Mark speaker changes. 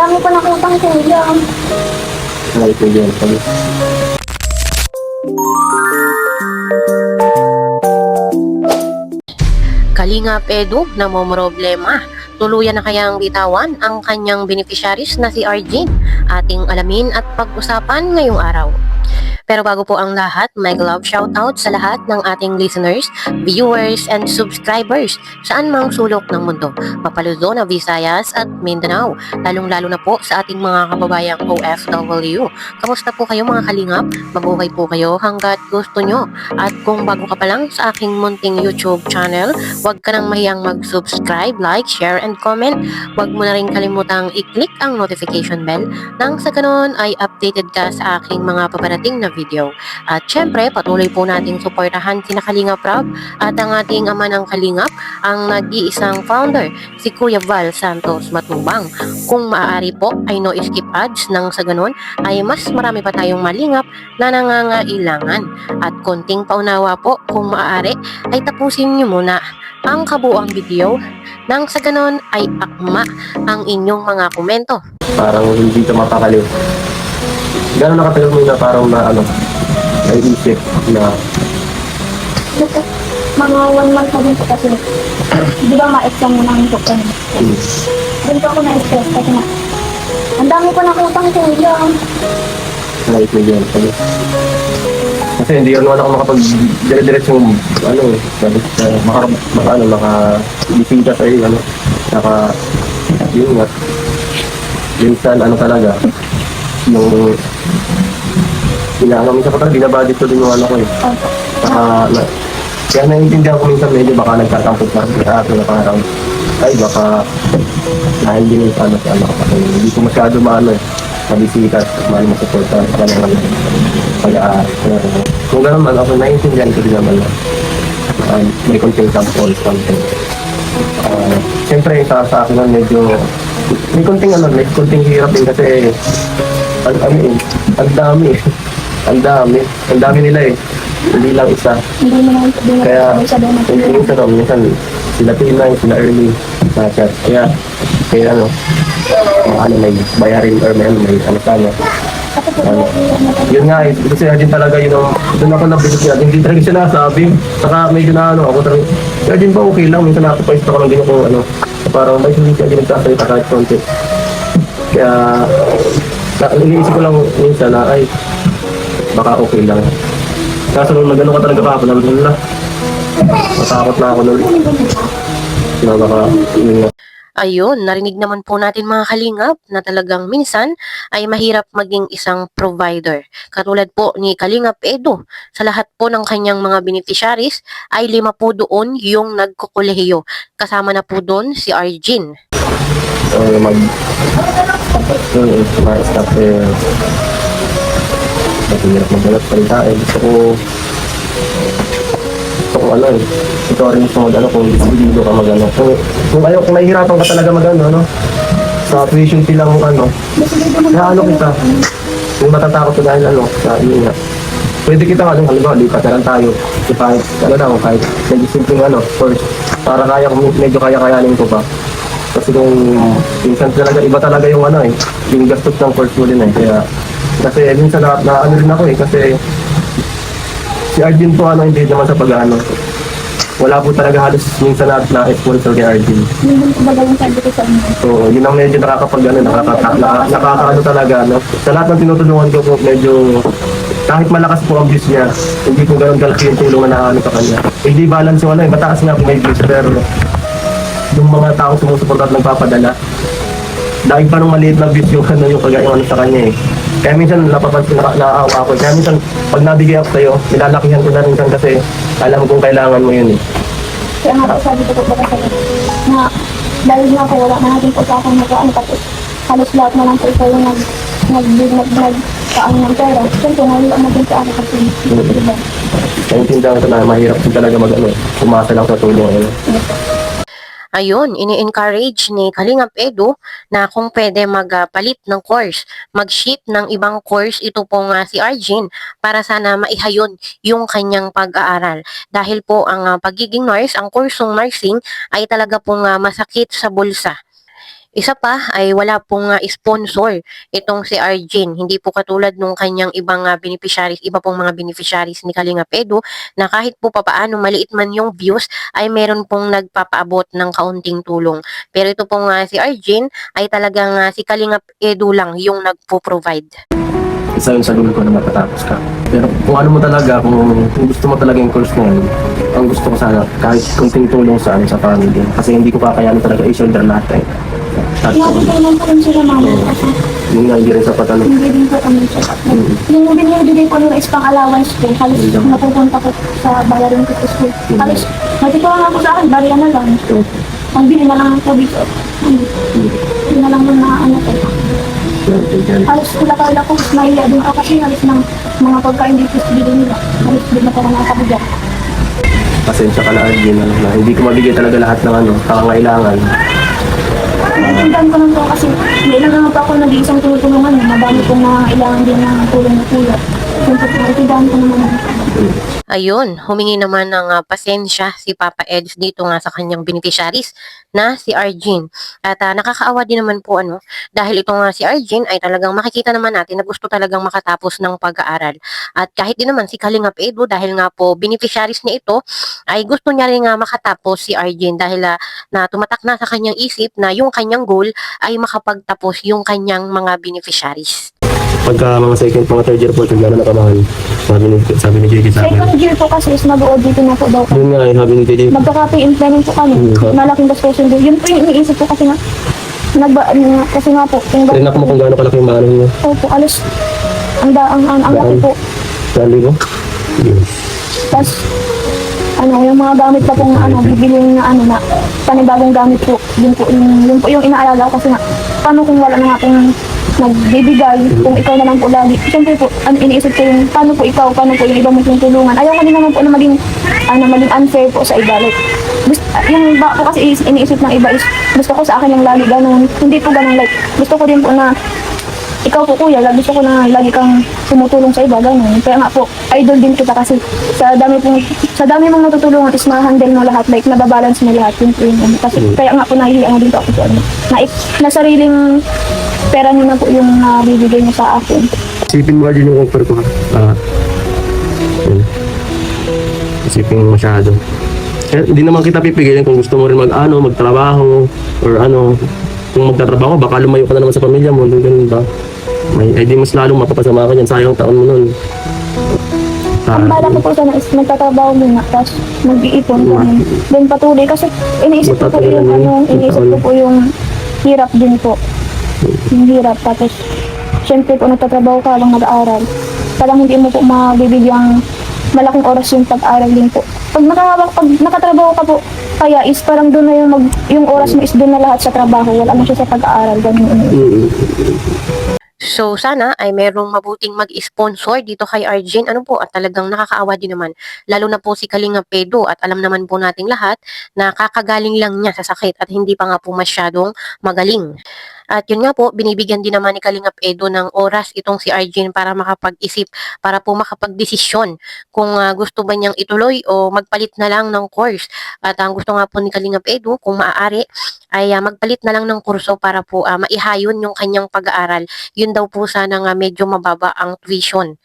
Speaker 1: dami pa ng utang, kuya.
Speaker 2: Ay, pwede yan. Sabi.
Speaker 3: Kalingap Edu namomroblema. Tuluyan na kayang bitawan ang kanyang beneficiaries na si Arjin? Ating alamin at pag-usapan ngayong araw. Pero bago po ang lahat, may love shoutout sa lahat ng ating listeners, viewers, and subscribers saan mang sulok ng mundo, Mapaluzon, Visayas at Mindanao, lalong-lalo na po sa ating mga kababayang OFW. Kamusta po kayo mga kalingap? Mabuhay po kayo hanggat gusto nyo. At kung bago ka pa lang sa aking munting YouTube channel, huwag ka nang mahiyang mag-subscribe, like, share, and comment. Huwag mo na rin kalimutang i-click ang notification bell nang sa ganon ay updated ka sa aking mga paparating na video. At syempre, patuloy po nating suportahan sina Kalingap Rob at ang ating ama ng Kalingap, ang nag-iisang founder, si Kuya Val Santos Matubang. Kung maaari po ay no skip ads nang sa ganon ay mas marami pa tayong malingap na nangangailangan. At konting paunawa po, kung maaari ay tapusin nyo muna ang kabuang video nang sa ganon ay akma ang inyong mga komento.
Speaker 2: Parang hindi ka mapakaliw. Gano'n nakatagal mo na parang na ano, naisip na
Speaker 1: Mga 1 month na din po kasi. Di ba ma-exam mo ng doktor? Doon po ako na-stress kasi nga. Ang dami pa ng utang, kuya.
Speaker 2: ay, pwede yan. Sabi. Kasi hindi naman ako makapag-dire-diretso yung ano, sabi, maka-bisita sa iyo, ano, yun nga. Minsan, ano talaga, yung kailangan minsan ko talaga, binabudget ko din yung ano ko eh.
Speaker 1: Opo.
Speaker 2: Kaya naiintindihan ko minsan medyo baka nagkatampot na sa akin na parang, ay baka dahil din yung ano, kasi hindi ko masyado maano eh, mabisita, maano masuporta, kaya kung gano'n man, ako naiintindihan ko din naman na may content sample, something. Siyempre sa akin lang medyo may konting hirap din kasi ang dami nila eh, hindi lang isa.
Speaker 1: Hindi mo lang sabihin na
Speaker 2: Kaya
Speaker 1: may sabihin na
Speaker 2: minsan sila Pinay, sila Early, na chat. Kaya ano may bayarin or may ano sana. Yun nga eh, kasi din talaga yun, doon ako nabilis niya, hindi talaga siya nasabi. Saka medyo na ano, ako talaga, kaya din ba okay lang, minsan nakapaysto ko lang din kung ano, parang may hindi siya din nagsasalita kahit konti. Kaya, iniisip ko lang minsan na, ay, baka okay lang. Kaso nung nag-ano ka talaga kahapon, naman na, matakot na ako nun. Na baka, yun nga.
Speaker 3: Ayun, narinig naman po natin mga kalingap na talagang minsan ay mahirap maging isang provider. Katulad po ni Kalingap Edu, sa lahat po ng kanyang mga beneficiaries ay 5 po doon yung nagkukolehiyo. Kasama na po doon si Arjin.
Speaker 2: Stop eh. Mahirap magbalat salita eh. Gusto ko ano eh. Ito rin gusto mag-ano kung disiblido ka mag-ano. Kung nahihirapan ka talaga mag-ano, no? Sa tuition fee lang ano. Na ano kita. Kung matatakot ka dahil ano, sa yun nga. Pwede kita nga, halimbawa, lipat na lang tayo. Kahit, kahit medyo simple ano, course. Para medyo kaya-kayanin ko pa. Kasi kung minsan talaga, iba talaga yung ano eh. Yung gastos ng course mo din eh. Kasi minsan na ano rin ako eh. Kasi si Arjin po hindi naman sa pag-ano. Wala po talaga halos minsan na-sponsor kay Arjin.
Speaker 1: Hindi ko baga yung sabi ko sa inyo.
Speaker 2: So, yun ang medyo nakakaano talaga, no? Sa lahat ng tinutulungan ko po, medyo kahit malakas po ang views niya, hindi po ganun kalaki yung tulungan na ano sa kanya. Hindi balance yung mataas nga po may views, pero yung mga taong sumusuporta at nagpapadala, dahil pa nung maliit na views yung kagaya sa kanya eh. Kaya minsan naaawa ako. Kaya minsan pag nabigay ako sa'yo, nilalakihan ko na minsan kasi alam kong kailangan mo yun eh.
Speaker 1: Kaya nga po sabi ko po baga sa na dahil nga po wala na natin po sa akin nag-ano tapos halos lahat na lang po ikaw yung nag-paano ng pera. Siyempre, nalilang na din sa akin kasi diba?
Speaker 2: Naintindihan ko na mahirap din talaga umasa lang sa tulong.
Speaker 3: Ayun, ini-encourage ni Kalingap Edu na kung pwede magpalit ng course, mag-shift ng ibang course ito pong si Arjin para sana maihayon yung kanyang pag-aaral. Dahil po ang pagiging nurse, ang kursong nursing ay talaga pong masakit sa bulsa. Isa pa ay wala pong sponsor itong si Arjin. Hindi po katulad nung kanyang ibang beneficiaries, iba pong mga beneficiaries ni Kalingap Edu na kahit po papaano maliit man yung views ay meron pong nagpapaabot ng kaunting tulong. Pero ito pong si Arjin ay talagang si Kalingap Edu lang yung nagpo-provide.
Speaker 2: Isa yun sa goal ko na matatapos ka. Pero kung ano mo talaga, kung gusto mo talaga yung course na yun, ang gusto ko sana, kahit kunting tulong sa family. Kasi hindi ko kakayanin talaga i-shoulder lahat eh. At
Speaker 1: Nakikita naman po rin sila mama kasi
Speaker 2: yun nga, hindi rin sapat ano.
Speaker 1: hindi din po kami siya. Yung binibigay ko nila is pang allowance po. Halos napupunta ko sa bayarin ko sa school. Halos matituwa nga po sa akin, bariya na lang. Ang bili na lang po dito. Hindi na lang mo na ano po. Halos kula-kala ko, mahiya din ako kasi halos ng mga pagkain dito sa bili nila. Halos din na parang nakakabigyan.
Speaker 2: Pasensya ka na Arjun, na hindi ko mabigay talaga lahat ng pangangailangan.
Speaker 1: Naiintindihan ko lang po kasi hindi lang naman po ako nag-iisang tulungan. Madami pong nangailangan din ng tulong na kuya. Siyempre po, naiintindihan ko naman.
Speaker 3: Ayun, humingi naman ng pasensya si Papa Eds dito nga sa kanyang beneficiaries na si Arjin. At nakakaawa din naman po dahil ito nga si Arjin ay talagang makikita naman natin na gusto talagang makatapos ng pag-aaral. At kahit din naman si Kalingap Edu dahil nga po beneficiaries niya ito ay gusto niya rin nga makatapos si Arjin dahil na tumatak na sa kanyang isip na yung kanyang goal ay makapagtapos yung kanyang mga beneficiaries.
Speaker 2: Pagka mga second, mga third year po, kung gano'n nakamahal, sabi ni JJ sa akin.
Speaker 1: Second year po kasi is mag-audit na po daw.
Speaker 2: Yun nga, sabi ni JJ,
Speaker 1: Magka-copy implement po kami. Malaking gastusin din. Yun po yung iniisip ko kasi nga, kasi nga po, yung
Speaker 2: tinak mo kung gaano kalaki yung maano niyo.
Speaker 1: Opo, alos, ang laki po.
Speaker 2: Sali mo? Yun.
Speaker 1: Tapos, yung mga gamit pa pong bibilin na panibagong gamit po. Yun po yung inaalala ko kasi nga, paano kung wala na nga pong nagbibigay, kung ikaw na lang po lagi. Siyempre po, iniisip ko yung, paano po ikaw, paano po yung iba mo yung tulungan. Ayaw ko din naman po na maging unfair po sa iba. Like, yung iba po kasi iniisip ng iba is, gusto ko sa akin yung lagi ganun. Hindi po ganun, like, gusto ko din po na, ikaw po kuya, gusto ko na lagi kang tumutulong sa iba, ganun. Kaya nga po, idol din kita kasi sa dami mong natutulungan is ma-handle mo lahat, like nababalance mo lahat yun. Kasi kaya nga po nahihiya din po ako na sariling pera niyo na po yung nabibigay niyo sa akin.
Speaker 2: Isipin mo din yung offer ko. Yun. Isipin mo masyado. Hindi naman kita pipigilan kung gusto mo rin magtrabaho, or kung magtatrabaho, baka lumayo ka na naman sa pamilya mo, ganun ba? Di mas lalong mapapasama ka niyan, sayang taon mo nun.
Speaker 1: Ang bala ko po sana is magtatrabaho muna, tapos mag-iipon kami. Then patuloy kasi iniisip ko po yung hirap din po. Yung hirap, tapos syempre po nagtatrabaho ka lang nag-aaral. Parang hindi mo po mabibigyang malaking oras yung pag-aaral din po. Pag nakatrabaho ka po, kaya is parang doon na yung oras mo is doon na lahat sa trabaho. Wala na siya sa pag-aaral. Ganun.
Speaker 3: So sana ay merong mabuting mag-sponsor dito kay Arjin. At talagang nakakaawa din naman. Lalo na po si Kalingap Edu at alam naman po nating lahat na kakagaling lang niya sa sakit at hindi pa nga po masyadong magaling. At yun nga po, binibigyan din naman ni Kalingap Edu ng oras itong si Arjin para makapag-isip, para po makapag-desisyon kung gusto ba niyang ituloy o magpalit na lang ng course. At ang gusto nga po ni Kalingap Edu, kung maaari, ay magpalit na lang ng kurso para po maihayon yung kanyang pag-aaral. Yun daw po sana nga medyo mababa ang tuition.